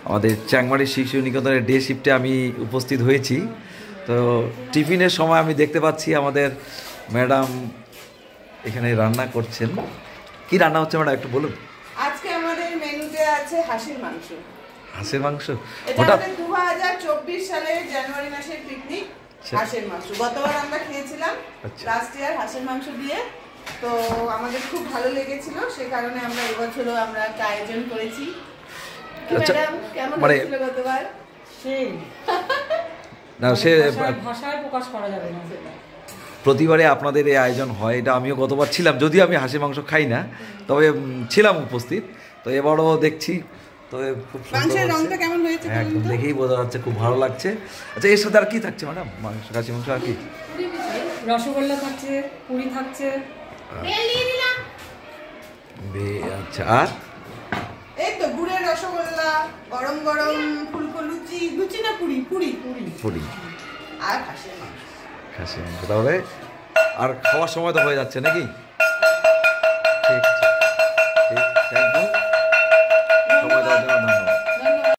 আমাদের চ্যাংমারি শিশু নিকেতনের ডে শিফটে আমি উপস্থিত হয়েছি। তো টিফিনের সময় আমি দেখতে পাচ্ছি আমাদের ম্যাডাম এখানে রান্না করছেন। কি রান্না হচ্ছে ম্যাডাম একটু বলুন। আজকে আমাদের মেনুতে আছে হাঁসের মাংস। হাঁসের মাংস? এটা আমাদের 2024 সালের জানুয়ারি মাসের পিকনিক। হাঁসের মাংস গতবার আমরা খেয়েছিলাম লাস্ট ইয়ার হাঁসের মাংস দিয়ে, তো আমাদের খুব ভালো লেগেছিল, সেই কারণে আমরা এবছরও আমরা একটা আয়োজন করেছি। কেমন হয়েছিল গতবার? সেই না, সে ভাষায় প্রকাশ করা যাবে না। প্রতিবারে আপনাদের এই আয়োজন হয়, এটা আমিও গতবার ছিলাম, যদিও আমি হাঁসের মাংস খাই না, তবে ছিলাম উপস্থিত। তো এবারও দেখছি, তো খুব মাংসের রংটা কেমন হয়েছে একদম দেখেই বোঝা যাচ্ছে, খুব ভালো লাগছে। আচ্ছা, এর সাথে আর কি থাকছে ম্যাডাম? মাংস, খাসি মাংস আর কি? রসগোল্লা থাকছে, পুরি থাকছে। আচ্ছা, আর এই তো গুড়ের রসগোল্লা, গরম গরম ফুলকো লুচি, লুচি না পুরি, পুরি পুরি পুরি আর হাঁসের মাংস। খাসি মাংস। তাহলে আর খাওয়ার সময় তো হয়ে যাচ্ছে নাকি?